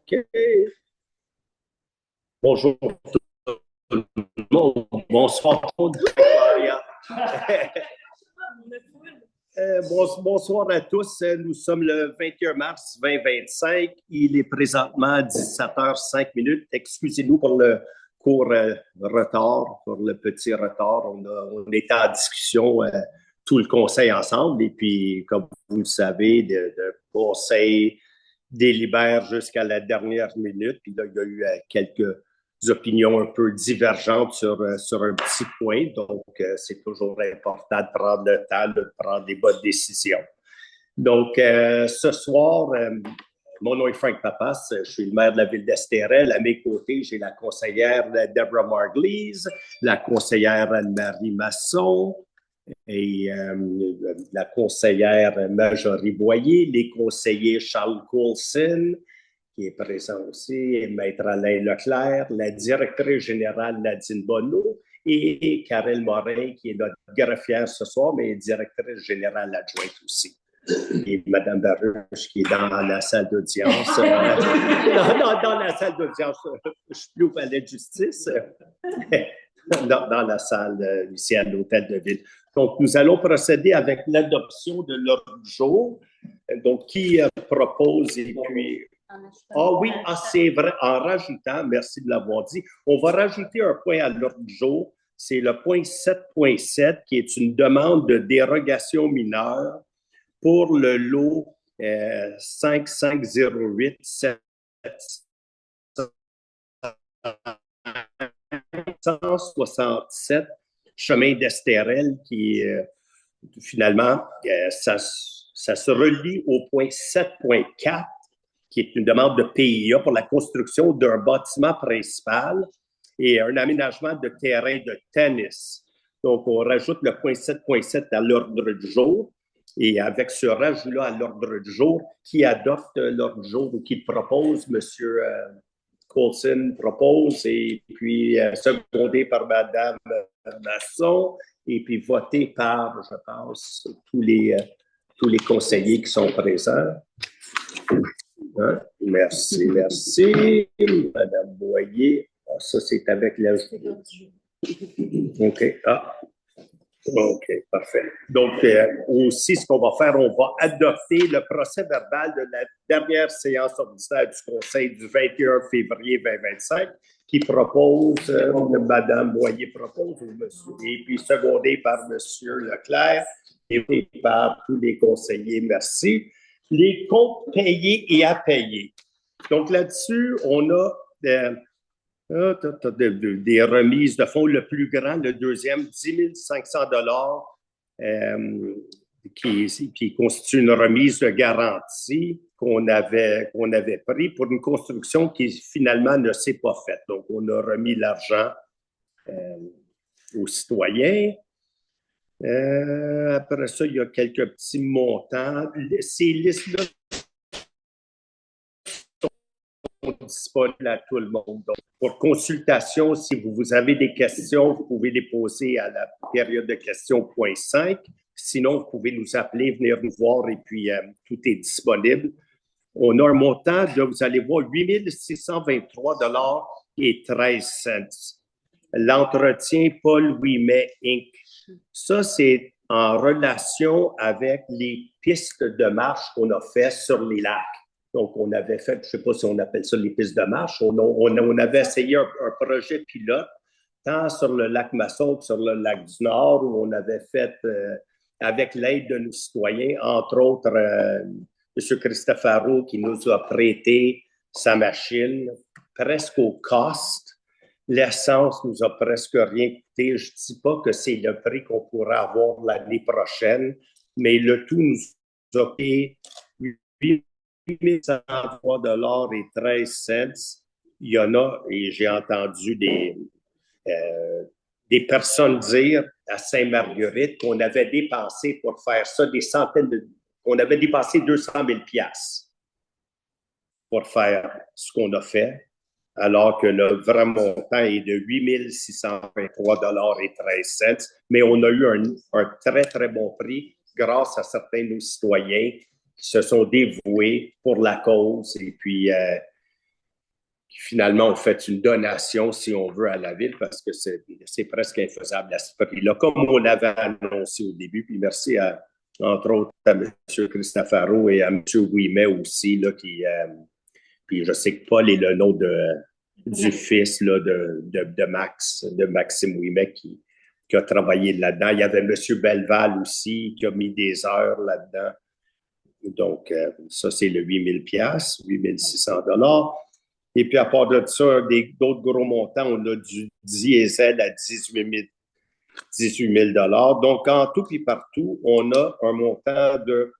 OK. Bonjour tout le monde. Bonsoir. Bonsoir à tous. Nous sommes le 21 mars 2025. Il est présentement 17h05. Excusez-nous pour le court retard, pour le petit retard. On était en discussion tout le conseil ensemble. Et puis, comme vous le savez, le conseil délibère jusqu'à la dernière minute. Puis là, il y a eu quelques opinions un peu divergentes sur un petit point. Donc, c'est toujours important de prendre le temps de prendre des bonnes décisions. Donc, ce soir, mon nom est Frank Papas. Je suis le maire de la ville d'Estérel. À mes côtés, j'ai la conseillère Deborah Marglees, la conseillère Anne-Marie Masson et la conseillère Marjorie Boyer, les conseillers Charles Coulson, qui est présent aussi, et Maître Alain Leclerc, la directrice générale Nadine Bonneau et Karel Morin, qui est notre greffière ce soir, mais directrice générale adjointe aussi. Et Mme Baruch, qui est dans la salle d'audience. Dans la salle d'audience, je ne suis plus au palais de justice, dans la salle ici à l'Hôtel de Ville. Donc, nous allons procéder avec l'adoption de l'ordre du jour. Donc, qui propose et puis... Ah oui, c'est vrai, en rajoutant, merci de l'avoir dit, on va rajouter un point à l'ordre du jour, c'est le point 7.7, qui est une demande de dérogation mineure pour le lot 5508 767 chemin d'Estérel qui finalement ça se relie au point 7.4 qui est une demande de PIA pour la construction d'un bâtiment principal et un aménagement de terrain de tennis. Donc, on rajoute le point 7.7 à l'ordre du jour. Et avec ce rajout-là à l'ordre du jour, qui adopte l'ordre du jour ou qui propose, M. Coulson propose, et puis secondé par Mme Masson, et puis voté par, je pense, tous les conseillers qui sont présents. Hein? Merci. Mme Boyer. Ah, ça, c'est avec la... OK. OK, parfait. Donc, aussi, ce qu'on va faire, on va adopter le procès-verbal de la dernière séance ordinaire du Conseil du 21 février 2025 qui propose, Mme Boyer propose, et puis secondé par M. Leclerc et par tous les conseillers. Merci. Les comptes payés et à payer. Donc, là-dessus, on a... des remises de fonds. Le plus grand, le deuxième, 10 500 qui constitue une remise de garantie qu'on avait pris pour une construction qui finalement ne s'est pas faite. Donc, on a remis l'argent aux citoyens. Après ça, il y a quelques petits montants. Ces listes-là disponible à tout le monde. Donc, pour consultation, si vous avez des questions, vous pouvez les poser à la période de questions .5. Sinon, vous pouvez nous appeler, venir nous voir et puis tout est disponible. On a un montant de, vous allez voir, 8 623 et 13 cents. L'entretien Paul Ouimet Inc. Ça, c'est en relation avec les pistes de marche qu'on a fait sur les lacs. Donc, on avait fait, je ne sais pas si on appelle ça les pistes de marche, on avait essayé un projet pilote, tant sur le lac Masson que sur le lac du Nord, où on avait fait, avec l'aide de nos citoyens, entre autres, M. Christophe Haro, qui nous a prêté sa machine, presque au cost. L'essence nous a presque rien coûté. Je ne dis pas que c'est le prix qu'on pourra avoir l'année prochaine, mais le tout nous a payé 8 103 et 13 cents. Il y en a, et j'ai entendu des personnes dire à Sainte-Marguerite qu'on avait dépensé pour faire ça qu'on avait dépensé 200 000 $ pour faire ce qu'on a fait, alors que le vrai montant est de 8 623 et 13 cents. Mais on a eu un très, très bon prix grâce à certains de nos citoyens se sont dévoués pour la cause et puis qui finalement ont fait une donation, si on veut, à la ville parce que c'est presque infaisable à ce prix-là, comme on l'avait annoncé au début. Puis merci entre autres à M. Cristofaro et à M. Ouimet aussi, là, puis je sais que Paul est le nom du fils là, de Maxime Ouimet qui a travaillé là-dedans. Il y avait M. Belleval aussi qui a mis des heures là-dedans. Donc, ça, c'est le 8 000 $, 8 600 $. Et puis, à part de ça, d'autres gros montants, on a du diesel à 18 000 $. Donc, en tout et partout, on a un montant de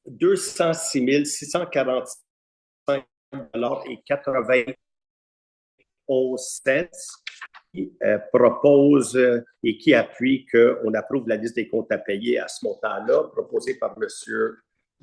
206 645 et 91 cents qui propose et qui appuie qu'on approuve la liste des comptes à payer à ce montant-là, proposé par M.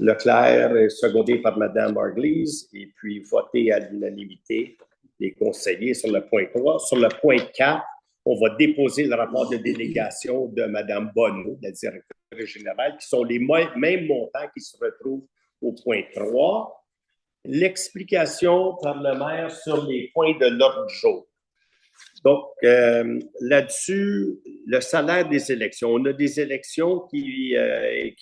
Leclerc et secondé par Mme Arglise, et puis voté à l'unanimité des conseillers sur le point 3. Sur le point 4, on va déposer le rapport de délégation de Mme Bonneau, la directrice générale, qui sont les mêmes montants qui se retrouvent au point 3. L'explication par le maire sur les points de l'ordre du jour. Donc, là-dessus, le salaire des élections. On a des élections qui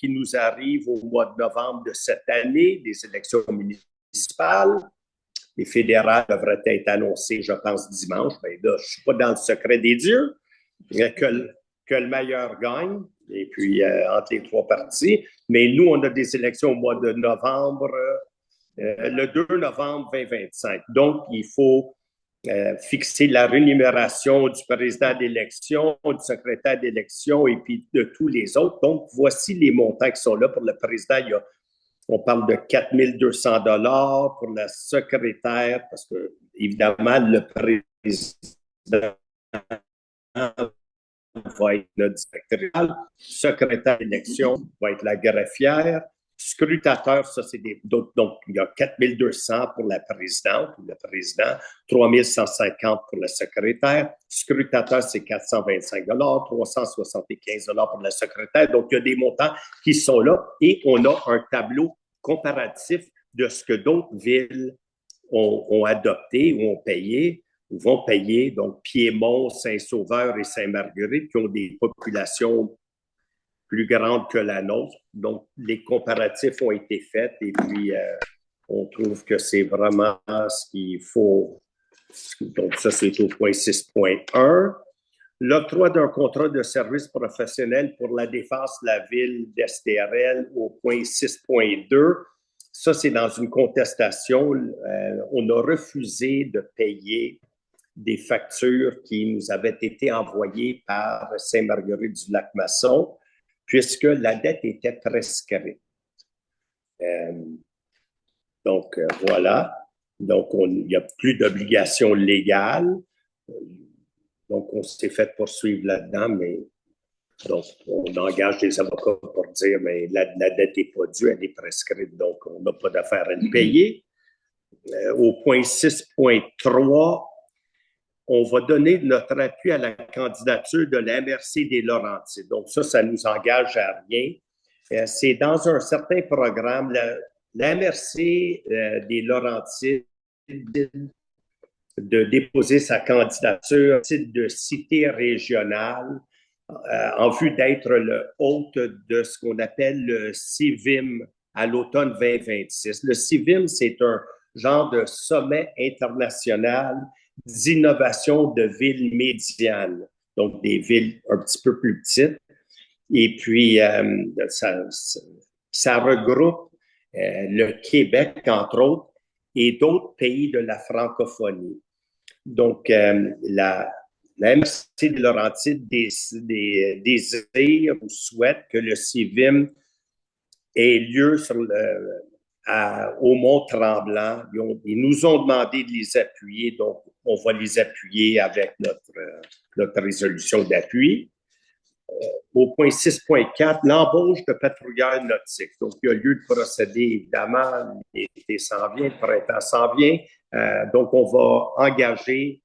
nous arrivent au mois de novembre de cette année, des élections municipales. Les fédérales devraient être annoncées, je pense, dimanche. Bien là, je ne suis pas dans le secret des dieux, que le meilleur gagne, et puis entre les trois partis. Mais nous, on a des élections au mois de novembre, le 2 novembre 2025. Donc, il faut fixer la rémunération du président d'élection, du secrétaire d'élection et puis de tous les autres. Donc, voici les montants qui sont là. Pour le président, on parle de 4 200 $ pour la secrétaire, parce que, évidemment, le président va être le directeur, secrétaire d'élection va être la greffière, scrutateur, ça c'est donc il y a 4 200 pour la présidente ou le président, 3 150 pour le secrétaire, scrutateur c'est 425 $, 375 $ pour le secrétaire, donc il y a des montants qui sont là et on a un tableau comparatif de ce que d'autres villes ont adopté ou ont payé ou vont payer, donc Piémont, Saint-Sauveur et Saint-Marguerite, qui ont des populations plus grandes que la nôtre. Donc, les comparatifs ont été faits et puis on trouve que c'est vraiment ce qu'il faut. Donc, ça, c'est au point 6.1. L'octroi d'un contrat de service professionnel pour la défense de la ville d'Estérel au point 6.2. Ça, c'est dans une contestation. On a refusé de payer des factures qui nous avaient été envoyées par Saint-Marguerite-du-Lac-Masson, puisque la dette était prescrite. Donc, voilà. Donc, il n'y a plus d'obligation légale. Donc, on s'est fait poursuivre là-dedans, mais donc, on engage des avocats pour dire, mais la dette n'est pas due, elle est prescrite, donc on n'a pas d'affaire à le payer. Au point 6.3, on va donner notre appui à la candidature de la MRC des Laurentides. Donc ça nous engage à rien. C'est dans un certain programme, la MRC des Laurentides de déposer sa candidature à titre de cité régionale en vue d'être le hôte de ce qu'on appelle le CIVIM à l'automne 2026. Le CIVIM, c'est un genre de sommet international d'innovation de villes médianes, donc des villes un petit peu plus petites. Et puis, ça regroupe le Québec, entre autres, et d'autres pays de la francophonie. Donc, la MRC de Laurentides désire ou souhaite que le CIVIM ait lieu au Mont-Tremblant. Ils nous ont demandé de les appuyer, donc on va les appuyer avec notre résolution d'appui. Au point 6.4, l'embauche de patrouilleurs nautiques. Donc, il y a lieu de procéder, évidemment, l'été s'en vient, le printemps s'en vient. Donc, on va engager,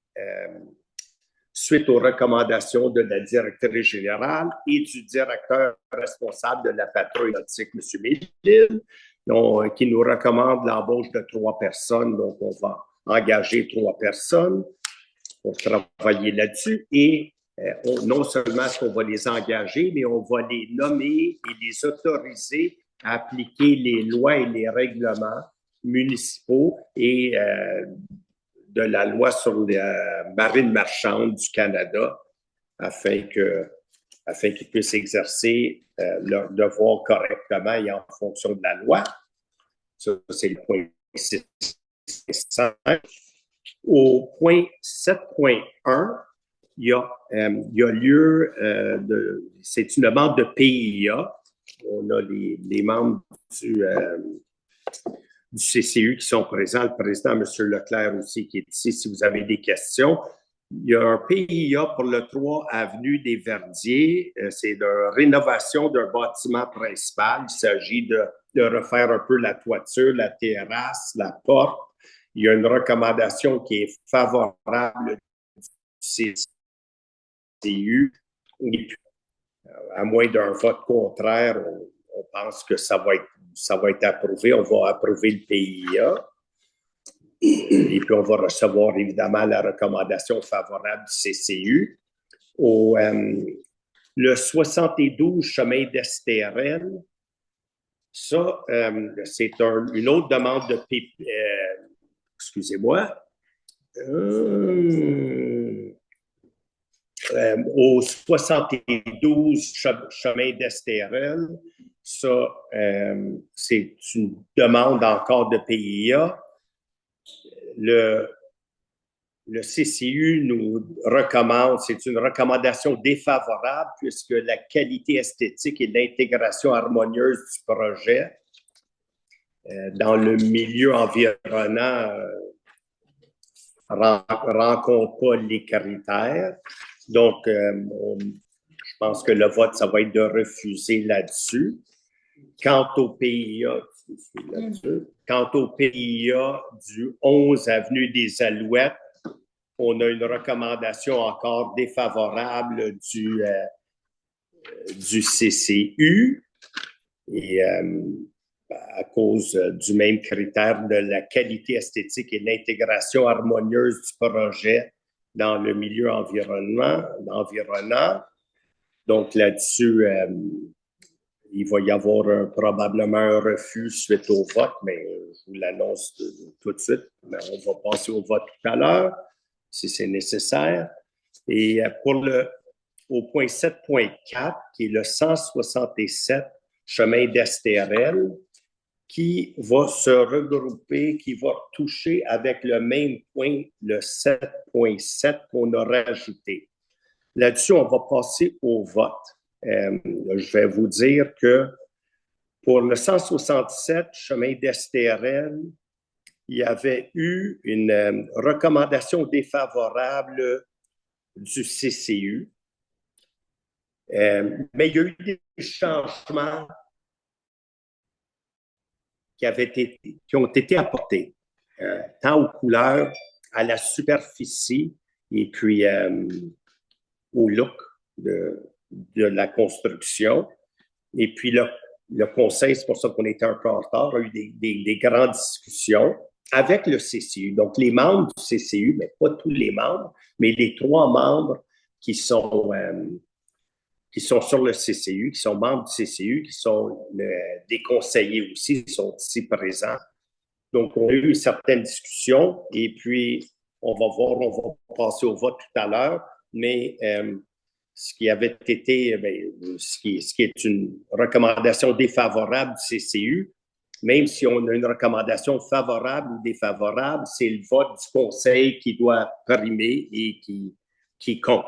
suite aux recommandations de la directrice générale et du directeur responsable de la patrouille nautique, M. Ménil, qui nous recommande l'embauche de 3 personnes. Donc, on va engager 3 personnes pour travailler là-dessus. Et non seulement est-ce qu'on va les engager, mais on va les nommer et les autoriser à appliquer les lois et les règlements municipaux et de la loi sur la marine marchande du Canada afin qu'ils puissent exercer leur devoir correctement et en fonction de la loi. Ça, c'est le point 6.5. Au point 7.1, il y a lieu c'est une demande de PIA. On a les membres du CCU qui sont présents, le président, M. Leclerc aussi, qui est ici, si vous avez des questions. Il y a un PIA pour le 3 avenue des Verdiers. C'est de rénovation d'un bâtiment principal. Il s'agit de refaire un peu la toiture, la terrasse, la porte. Il y a une recommandation qui est favorable du CCU. Et puis, à moins d'un vote contraire, on pense que ça va être approuvé. On va approuver le PIA. Et puis, on va recevoir évidemment la recommandation favorable du CCU. Le 72 chemin d'Estérel, ça, c'est une autre demande de excusez-moi. Au 72 chemin d'Estérel, ça, c'est une demande encore de PIA. Le CCU nous recommande, c'est une recommandation défavorable puisque la qualité esthétique et l'intégration harmonieuse du projet dans le milieu environnant rencontre pas les critères. Donc, je pense que le vote, ça va être de refuser là-dessus. Quant au PIA, du 11 avenue des Alouettes, on a une recommandation encore défavorable du CCU et à cause du même critère de la qualité esthétique et l'intégration harmonieuse du projet dans le milieu environnant. Donc là-dessus, il va y avoir probablement un refus suite au vote, mais je vous l'annonce tout de suite. Mais on va passer au vote tout à l'heure, si c'est nécessaire. Et au point 7.4, qui est le 167 chemin d'Estérel, qui va se regrouper, qui va toucher avec le même point, le 7.7 qu'on a rajouté. Là-dessus, on va passer au vote. Je vais vous dire que pour le 167 chemin d'Estérel, il y avait eu une recommandation défavorable du CCU, mais il y a eu des changements qui ont été apportés, tant aux couleurs, à la superficie et puis au look de la construction. Et puis le conseil, c'est pour ça qu'on était un peu en retard, a eu des grandes discussions avec le CCU. Donc, les membres du CCU, mais pas tous les membres, mais les 3 membres qui sont sur le CCU, qui sont membres du CCU, qui sont des conseillers aussi, qui sont ici présents. Donc, on a eu certaines discussions et puis on va passer au vote tout à l'heure, mais ce qui avait été, ce qui est une recommandation défavorable du CCU, même si on a une recommandation favorable ou défavorable, c'est le vote du conseil qui doit primer et qui compte.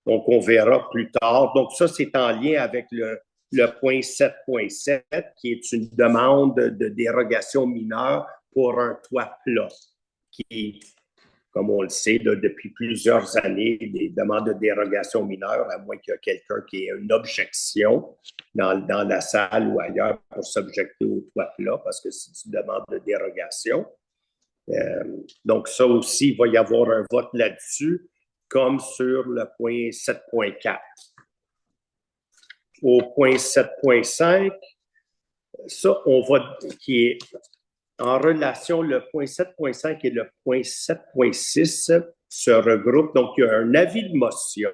Donc, on verra plus tard. Donc, ça, c'est en lien avec le point 7.7, qui est une demande de dérogation mineure pour un toit plat, qui, comme on le sait, là, depuis plusieurs années, des demandes de dérogation mineure, à moins qu'il y ait quelqu'un qui ait une objection dans la salle ou ailleurs pour s'objecter au toit plat, parce que c'est une demande de dérogation. Donc, ça aussi, il va y avoir un vote là-dessus, comme sur le point 7.4. Au point 7.5, Ça, qui est en relation, le point 7.5 et le point 7.6 se regroupent. Donc, il y a un avis de motion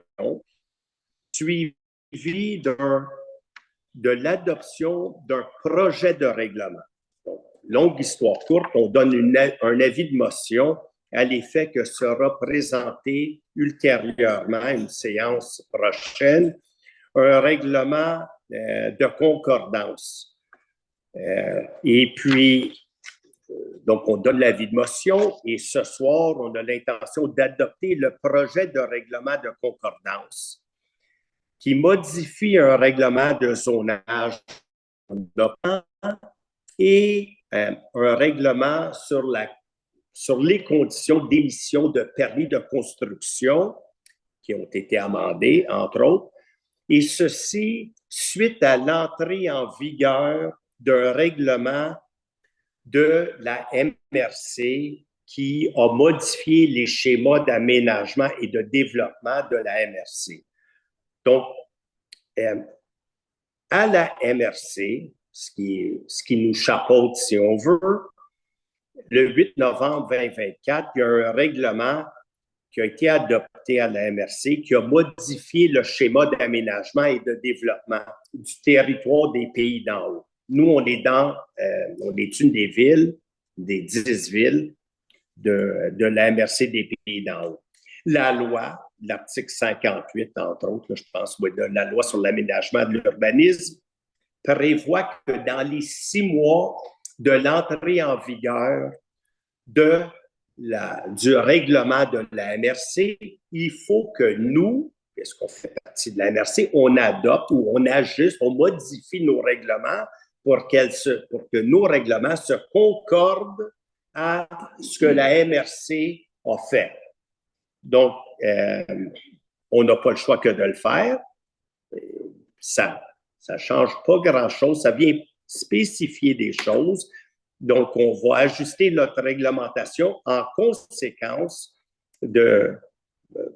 suivi de l'adoption d'un projet de règlement. Donc, longue histoire courte, on donne un avis de motion à l'effet que sera présenté ultérieurement à une séance prochaine un règlement de concordance. Et puis, donc, on donne l'avis de motion et ce soir, on a l'intention d'adopter le projet de règlement de concordance qui modifie un règlement de zonage et un règlement sur les conditions d'émission de permis de construction qui ont été amendés, entre autres, et ceci suite à l'entrée en vigueur d'un règlement de la MRC qui a modifié les schémas d'aménagement et de développement de la MRC. Donc, à la MRC, ce qui nous chapeaute, si on veut, le 8 novembre 2024, il y a un règlement qui a été adopté à la MRC qui a modifié le schéma d'aménagement et de développement du territoire des pays d'en haut. Nous, on est une des villes, des 10 villes de la MRC des pays d'en haut. La loi, l'article 58, entre autres, je pense, de la loi sur l'aménagement de l'urbanisme, prévoit que dans les 6 mois de l'entrée en vigueur du règlement de la MRC, il faut que nous, puisqu'on fait partie de la MRC, on adopte ou on ajuste, on modifie nos règlements pour que nos règlements se concordent à ce que la MRC a fait. Donc, on n'a pas le choix que de le faire. Ça ne change pas grand-chose. Ça vient spécifier des choses. Donc, on va ajuster notre réglementation en conséquence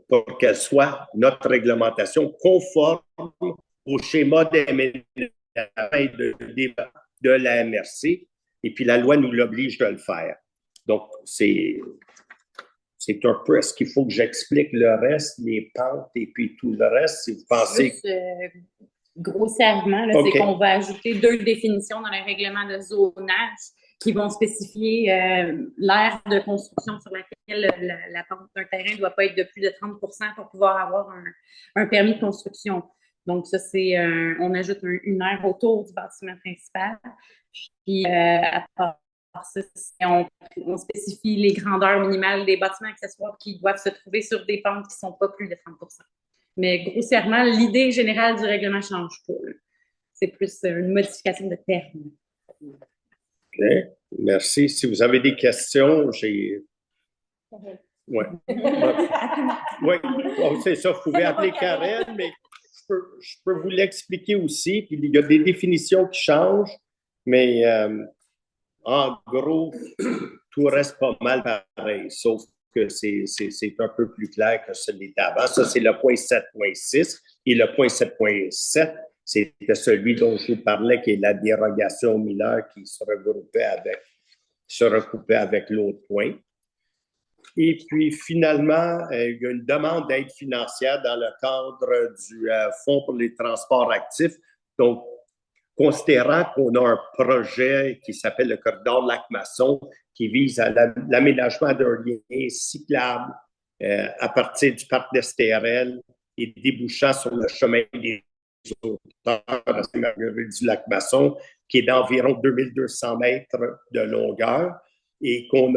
pour qu'elle soit, notre réglementation, conforme au schéma d'aménagement de la MRC. Et puis, la loi nous l'oblige de le faire. Donc, c'est un peu, est-ce qu'il faut que j'explique le reste, les pentes et puis tout le reste, si vous pensez... Juste, grossièrement, là, c'est qu'on va ajouter 2 définitions dans le règlement de zonage qui vont spécifier l'aire de construction sur laquelle la pente d'un terrain ne doit pas être de plus de 30 pour pouvoir avoir un permis de construction. Donc, ça, c'est on ajoute une aire autour du bâtiment principal. Puis, à part ça, on spécifie les grandeurs minimales des bâtiments accessoires qui doivent se trouver sur des pentes qui ne sont pas plus de 30 Mais grossièrement, l'idée générale du règlement ne change pas. C'est plus une modification de termes. OK, merci. Si vous avez des questions, j'ai... Oui. Oui, c'est ça. Vous pouvez appeler Karen, mais je peux vous l'expliquer aussi. Puis il y a des définitions qui changent, mais en gros, tout reste pas mal pareil, sauf que c'est un peu plus clair que celui d'avant. Ça, c'est le point 7.6 et le point 7.7, c'était celui dont je vous parlais, qui est la dérogation mineure qui se recoupait avec l'autre point. Et puis, finalement, il y a une demande d'aide financière dans le cadre du Fonds pour les transports actifs. Donc, considérant qu'on a un projet qui s'appelle le corridor Lac-Masson, qui vise à l'aménagement d'un lien cyclable à partir du parc d'Estérel et débouchant sur le chemin des auteurs à Sainte-Marguerite du Lac-Masson, qui est d'environ 2200 mètres de longueur, et qu'on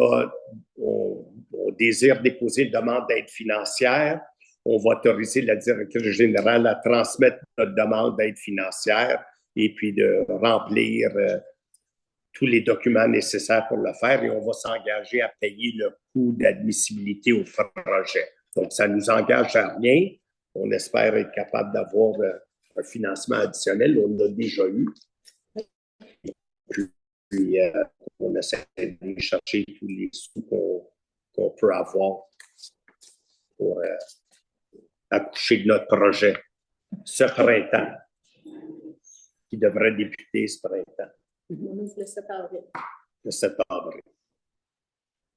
désire déposer une demande d'aide financière. On va autoriser la directrice générale à transmettre notre demande d'aide financière et puis de remplir tous les documents nécessaires pour le faire, et on va s'engager à payer le coût d'admissibilité au projet. Donc, ça ne nous engage à rien. On espère être capable d'avoir un financement additionnel. On l'a déjà eu. Puis, on essaie de chercher tous les sous qu'on peut avoir pour accoucher de notre projet ce printemps, qui devrait débuter ce printemps. Le 7 avril. Le 7 avril.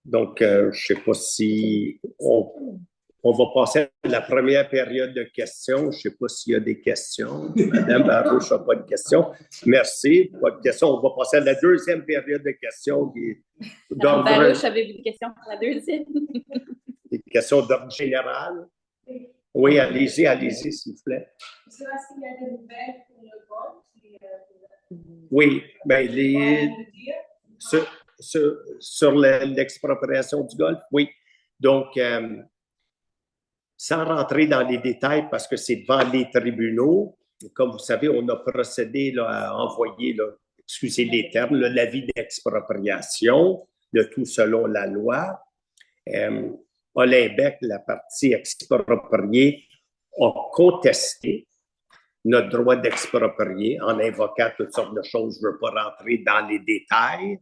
Donc, je ne sais pas si on va passer à la première période de questions. Je ne sais pas s'il y a des questions. Madame Barouche n'a pas de questions. Merci. Pas de questions. On va passer à la deuxième période de questions. Madame Barouche, avez-vous des questions pour la deuxième? Des questions d'ordre général? Oui, allez-y, s'il vous plaît. Est-ce qu'il y a des nouvelles pour le golf? Oui, bien, sur l'expropriation du golf, oui. Donc, sans rentrer dans les détails, parce que c'est devant les tribunaux, comme vous savez, on a procédé là, à envoyer, là, excusez les termes, l'avis d'expropriation, le tout selon la loi. Olymbec, la partie expropriée, a contesté notre droit d'exproprier en invoquant toutes sortes de choses. Je ne veux pas rentrer dans les détails.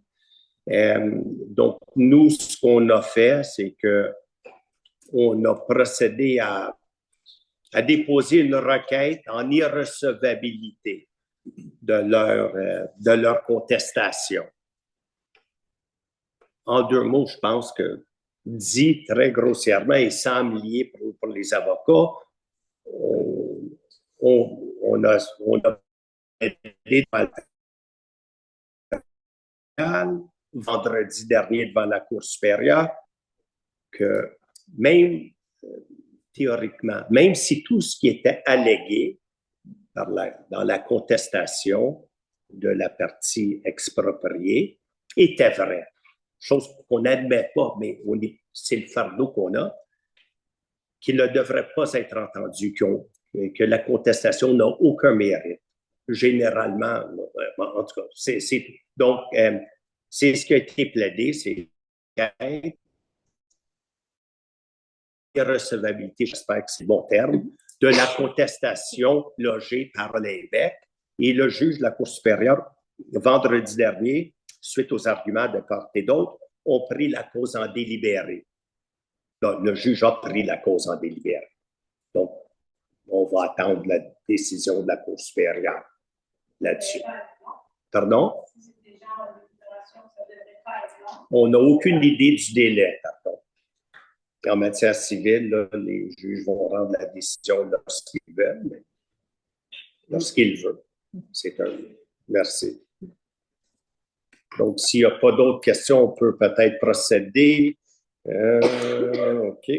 Donc, nous, ce qu'on a fait, c'est qu'on a procédé à déposer une requête en irrecevabilité de leur contestation. En deux mots, je pense que, dit très grossièrement et sans me lier pour les avocats, on a aidé vendredi dernier devant la Cour supérieure que même théoriquement, même si tout ce qui était allégué dans la contestation de la partie expropriée était vrai, chose qu'on n'admet pas, mais c'est le fardeau qu'on a, qu'il ne devrait pas être entendu, que la contestation n'a aucun mérite. Généralement, en tout cas, donc, c'est ce qui a été plaidé, c'est irrecevabilité, j'espère que c'est le bon terme, de la contestation logée par Olymbec. Et le juge de la Cour supérieure, vendredi dernier, suite aux arguments de part et d'autre, ont pris la cause en délibéré. Donc, le juge a pris la cause en délibéré. Donc, on va attendre la décision de la Cour supérieure là-dessus. Pardon? On n'a aucune idée du délai, par contre. En matière civile, là, les juges vont rendre la décision lorsqu'ils veulent, mais lorsqu'ils veulent. C'est un... Merci. Donc, s'il n'y a pas d'autres questions, on peut peut-être procéder. OK.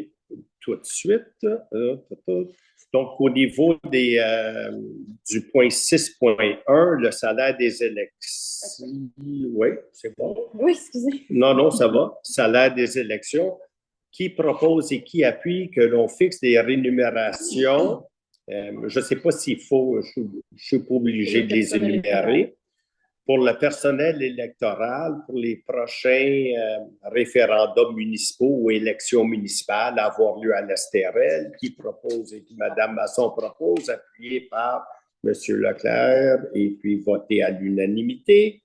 Tout de suite. Donc, au niveau du point 6.1, le salaire des élections. Oui, c'est bon. Oui, excusez. Non, ça va. Salaire des élections. Qui propose et qui appuie que l'on fixe des rémunérations. Je ne sais pas s'il faut, je ne suis pas obligé de les énumérer. Pour le personnel électoral, pour les prochains référendums municipaux ou élections municipales à avoir lieu à l'Estérel, qui propose et qui Mme Masson propose, appuyé par M. Leclerc et puis voté à l'unanimité.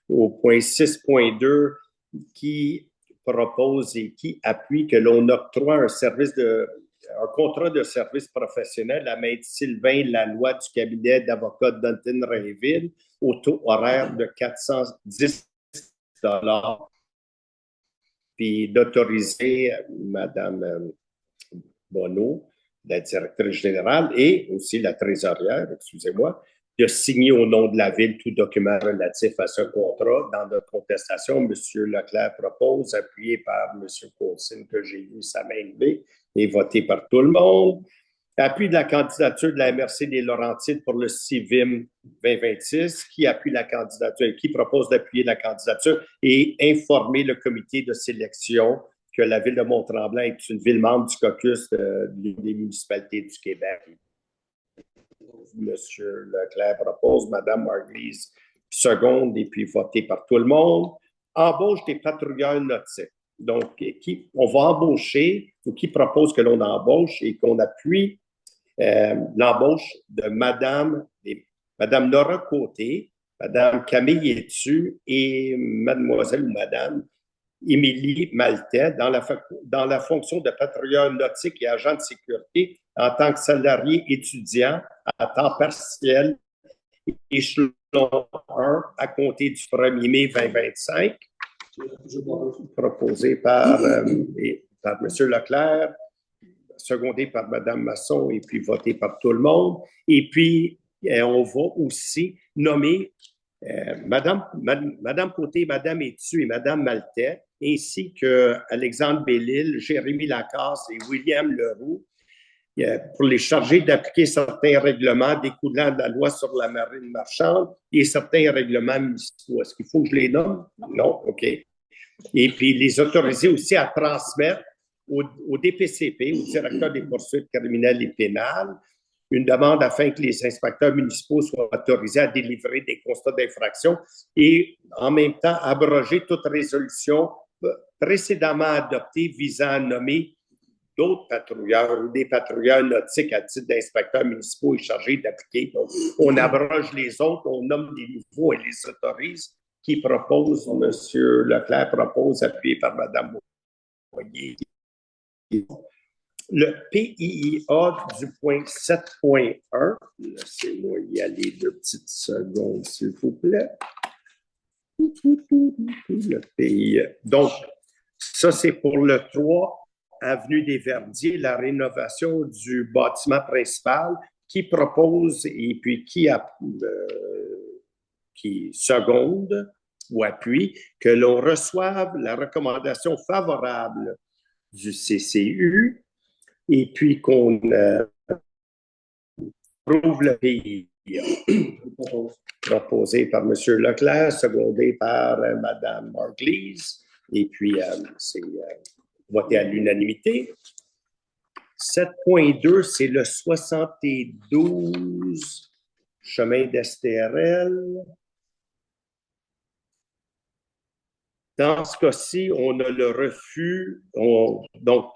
Au point 6.2, qui propose et qui appuie que l'on octroie un contrat de service professionnel à Maître Sylvain Laloy du cabinet d'avocats d'Anton Rainville au taux horaire de 410 $, puis d'autoriser Mme Bonneau, la directrice générale, et aussi la trésorière, excusez-moi, de signer au nom de la Ville tout document relatif à ce contrat. Dans notre contestation, M. Leclerc propose, appuyé par M. Coulson, que j'ai vu sa main levée, et voté par tout le monde. Appui de la candidature de la MRC des Laurentides pour le CIVIM 2026, qui appuie la candidature, qui propose d'appuyer la candidature et informer le comité de sélection que la Ville de Mont-Tremblant est une ville membre du caucus des municipalités du Québec. M. Leclerc propose, Mme Margulies seconde, et puis voté par tout le monde. Embauche des patrouilleurs nautiques. Donc, on va embaucher, ou qui propose que l'on embauche et qu'on appuie l'embauche de Mme Nora Côté, Mme Camille Etu et Mademoiselle ou Mme Émilie Maltais dans la fonction de patrouilleur nautique et agent de sécurité en tant que salarié étudiant à temps partiel échelon 1 à compter du 1er mai 2025, proposé par M. Leclerc, secondé par Mme Masson et puis voté par tout le monde. Et puis, on va aussi nommer Mme Côté, Mme Etu et Mme Maltais, ainsi que Alexandre Bellil, Jérémy Lacasse et William Leroux, pour les charger d'appliquer certains règlements découlant de la loi sur la marine marchande et certains règlements municipaux. Est-ce qu'il faut que je les nomme? Non? OK. Et puis, les autoriser aussi à transmettre au DPCP, au directeur des poursuites criminelles et pénales, une demande afin que les inspecteurs municipaux soient autorisés à délivrer des constats d'infraction et en même temps abroger toute résolution précédemment adoptée visant à nommer d'autres patrouilleurs ou des patrouilleurs nautiques à titre d'inspecteurs municipaux et chargés d'appliquer. Donc, on abroge les autres, on nomme des nouveaux et les autorise. Qui propose, M. Leclerc propose, appuyé par Mme Boyer. Le PIIA du point 7.1, laissez-moi y aller 2 petites secondes, s'il vous plaît. Le PIIA. Donc, ça, c'est pour le 3, Avenue des Verdiers, la rénovation du bâtiment principal qui propose et puis qui seconde ou appuie que l'on reçoive la recommandation favorable du CCU et puis qu'on approuve le PIIA. Proposé par M. Leclerc, secondé par Mme Margulies, et puis c'est voté à l'unanimité. 7.2, c'est le 72 chemin d'Estérel. Dans ce cas-ci, on a le refus. Donc,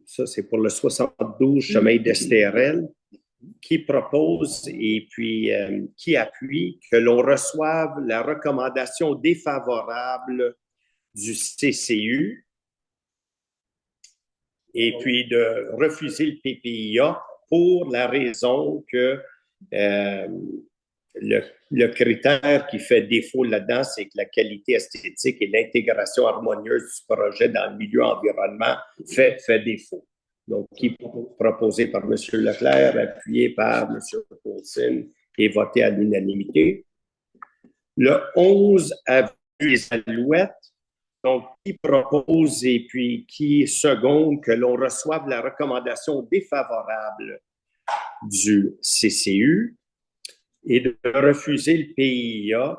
ça c'est pour le 72 chemin d'Estérel, qui propose et puis qui appuie que l'on reçoive la recommandation défavorable du CCU et puis de refuser le PPIA pour la raison que le critère qui fait défaut là-dedans, c'est que la qualité esthétique et l'intégration harmonieuse du projet dans le milieu environnement fait défaut. Donc, qui est proposé par M. Leclerc, appuyé par M. Paulson et voté à l'unanimité. Le 11, Avenue des Alouettes, donc qui propose et puis qui seconde que l'on reçoive la recommandation défavorable du CCU et de refuser le PIA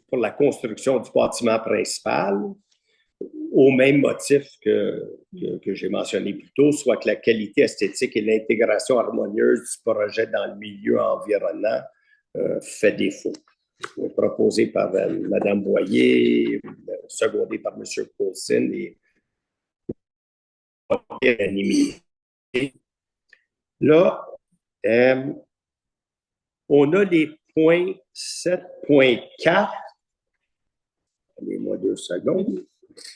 pour la construction du bâtiment principal au même motif que j'ai mentionné plus tôt, soit que la qualité esthétique et l'intégration harmonieuse du projet dans le milieu environnant fait défaut. Proposé par Mme Boyer, secondé par M. Paulson et unanimité. Là, on a les points 7.4. Donnez-moi 2 secondes.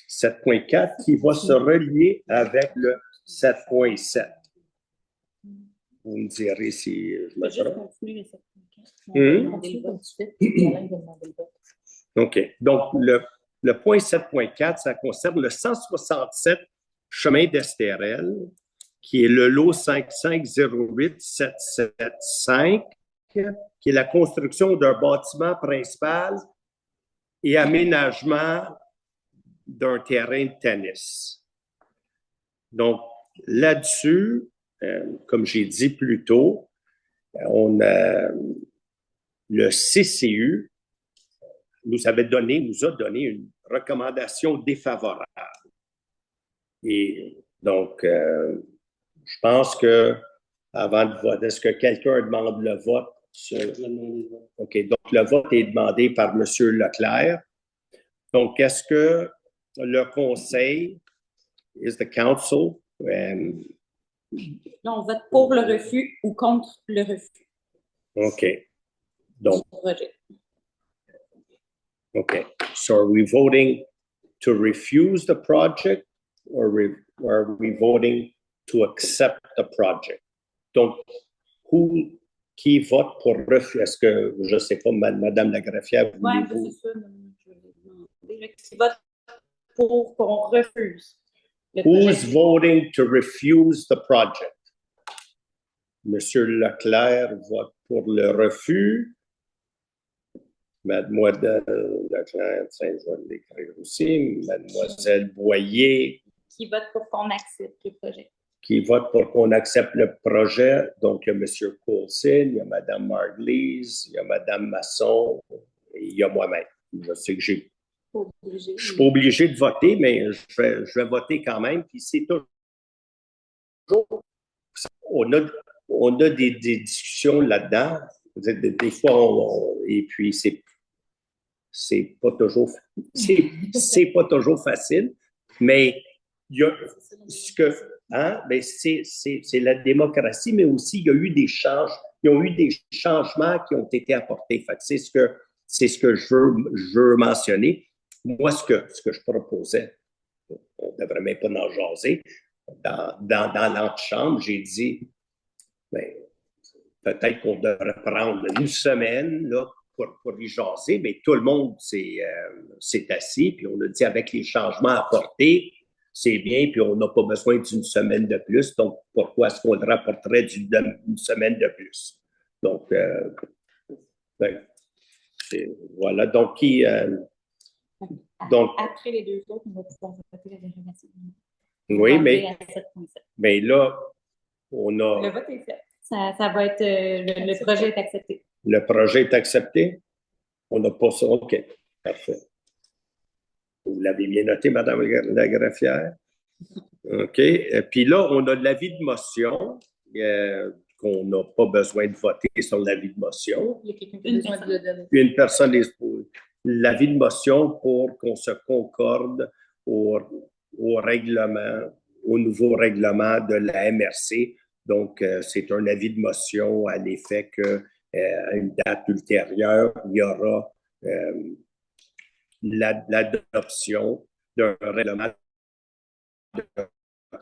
7.4 qui va se relier avec le 7.7. Vous me direz si je me trompe. OK. Donc, le point 7.4, ça concerne le 167 chemin d'Estérel, qui est le lot 5508775, qui est la construction d'un bâtiment principal et aménagement d'un terrain de tennis. Donc, là-dessus, comme j'ai dit plus tôt, on a le CCU nous a donné une recommandation défavorable. Et donc, je pense que avant de voter, est-ce que quelqu'un demande le vote? OK, donc le vote est demandé par M. Leclerc. Donc, est-ce que le conseil, is the council? Non, on vote pour le refus ou contre le refus. OK. Donc, OK. So are we voting to refuse the project or are we voting to accept the project? Donc, qui vote pour refus? Est-ce que, je ne sais pas, Madame la greffière, Oui, c'est ça. Je vais demander. Qui vote pour qu'on refuse le projet? Who's voting to refuse the project? Monsieur Leclerc vote pour le refus. Mademoiselle Leclerc, je vais l'écrire aussi. Mademoiselle Boyer. Qui vote pour qu'on accepte le projet? Qui vote pour qu'on accepte le projet. Donc, il y a M. Coulson, il y a Mme Margulies, il y a Mme Masson, et il y a moi-même. Je sais que je ne suis pas obligé de voter, mais je vais voter quand même. Puis c'est toujours... On a des discussions là-dedans. Des fois, et puis c'est pas toujours facile, mais il y a ce que ben c'est la démocratie, mais aussi il y a eu des changements qui ont été apportés. Fait que c'est ce que je veux mentionner. Moi, ce que je proposais, on ne devrait même pas en jaser. Dans l'antichambre, j'ai dit, ben, peut-être qu'on devrait prendre une semaine là, pour y jaser, mais tout le monde s'est assis, puis on a dit avec les changements apportés, c'est bien, puis on n'a pas besoin d'une semaine de plus, donc pourquoi est-ce qu'on rapporterait une semaine de plus? Donc, ben, voilà, donc donc, après les deux autres, on va pouvoir voter la dérogation. Oui, mais là, on a... Le vote est fait. Ça va être... le projet est accepté. Le projet est accepté? On n'a pas ça. OK, parfait. Vous l'avez bien noté, Madame la greffière? OK. Et puis là, on a l'avis de motion qu'on n'a pas besoin de voter sur l'avis de motion. Il y a quelqu'un qui a besoin de le donner. Une personne est l'avis de motion pour qu'on se concorde au règlement, au nouveau règlement de la MRC. Donc, c'est un avis de motion à l'effet qu'à une date ultérieure, il y aura l'adoption d'un règlement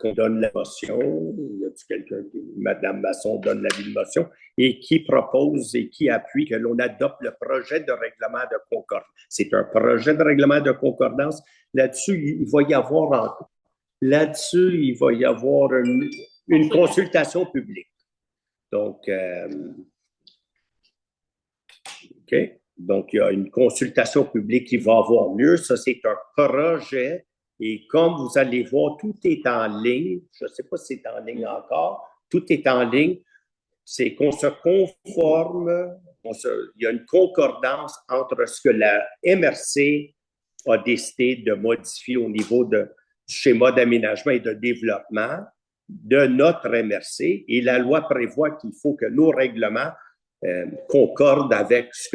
qu'on donne la motion. Y a-t-il quelqu'un qui, Mme Masson donne l'avis de motion et qui propose et qui appuie que l'on adopte le projet de règlement de concordance. C'est un projet de règlement de concordance. Là-dessus, il va y avoir une consultation publique. Donc, OK. Donc, il y a une consultation publique qui va avoir lieu. Ça, c'est un projet. Et comme vous allez voir, tout est en ligne. Je ne sais pas si c'est en ligne encore. Tout est en ligne. C'est qu'on se conforme. Il y a une concordance entre ce que la MRC a décidé de modifier au niveau du schéma d'aménagement et de développement de notre MRC. Et la loi prévoit qu'il faut que nos règlements concordent avec ce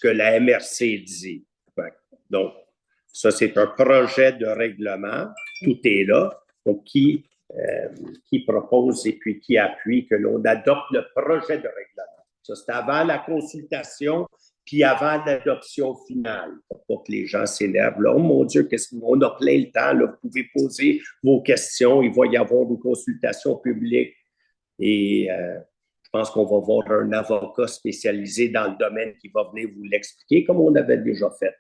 que la MRC dit. Donc, ça, c'est un projet de règlement. Tout est là. Donc, qui propose et puis qui appuie que l'on adopte le projet de règlement. Ça, c'est avant la consultation puis avant l'adoption finale. Pour pas que les gens s'énervent. Là, oh mon Dieu, on a plein le temps. Là, vous pouvez poser vos questions. Il va y avoir une consultation publique. Et je pense qu'on va voir un avocat spécialisé dans le domaine qui va venir vous l'expliquer, comme on avait déjà fait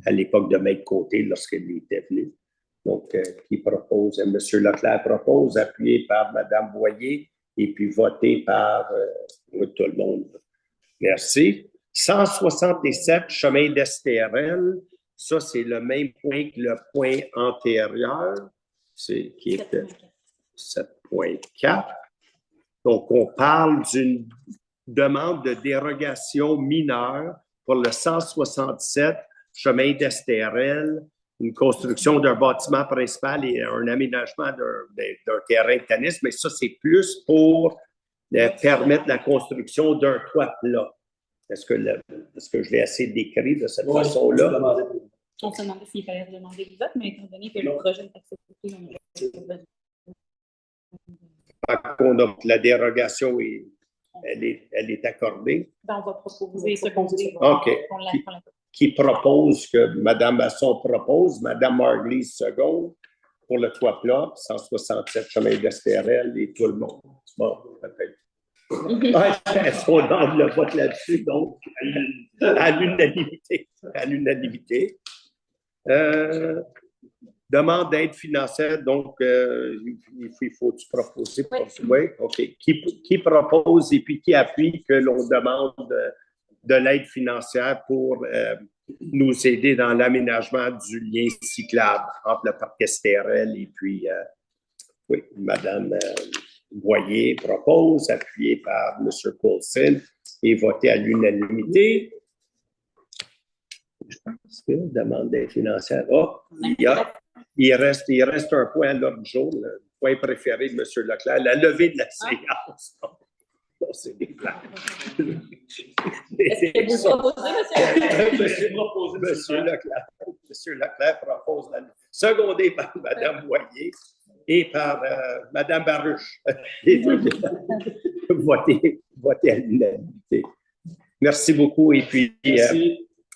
à l'époque de Maître Côté lorsqu'il était venu. Donc, qui propose, M. Leclerc propose, appuyé par Mme Boyer et puis voté par tout le monde. Merci. 177, chemin d'Estérel. Ça, c'est le même point que le point antérieur, qui était 7.4. Donc, on parle d'une demande de dérogation mineure pour le 167, chemin d'Estérel, une construction d'un bâtiment principal et un aménagement d'un terrain de tennis, mais ça, c'est plus pour permettre la construction d'un toit plat. Est-ce que je l'ai assez décrit de cette façon-là? On se demandait s'il fallait demander le vote, mais étant donné que le projet est accepté, la dérogation elle est accordée. Ben, on va proposer ce qu'on dit. OK. Qui propose que Mme Masson propose, Mme Margulies seconde pour le toit plat, 167 chemin d'Estérel et tout le monde. Bon, peut-être. Est-ce qu'on donne le vote là-dessus? Donc, à l'unanimité. À l'unanimité. Demande d'aide financière, donc il faut-tu proposer? Pour... Oui, OK. Qui propose et puis qui appuie que l'on demande de l'aide financière pour nous aider dans l'aménagement du lien cyclable entre le parc Estérel et puis, oui, Mme Boyer propose, appuyé par M. Coulson et voté à l'unanimité. Je pense que demande d'aide financière. Oh, il reste un point à l'ordre du jour, le point préféré de M. Leclerc, la levée de la séance. Non, c'est des plans. Est-ce que vous proposez, Monsieur Leclerc? Monsieur Leclerc propose, secondé par Mme Boyer et par Mme Baruch. Voter à l'unanimité. Merci beaucoup et puis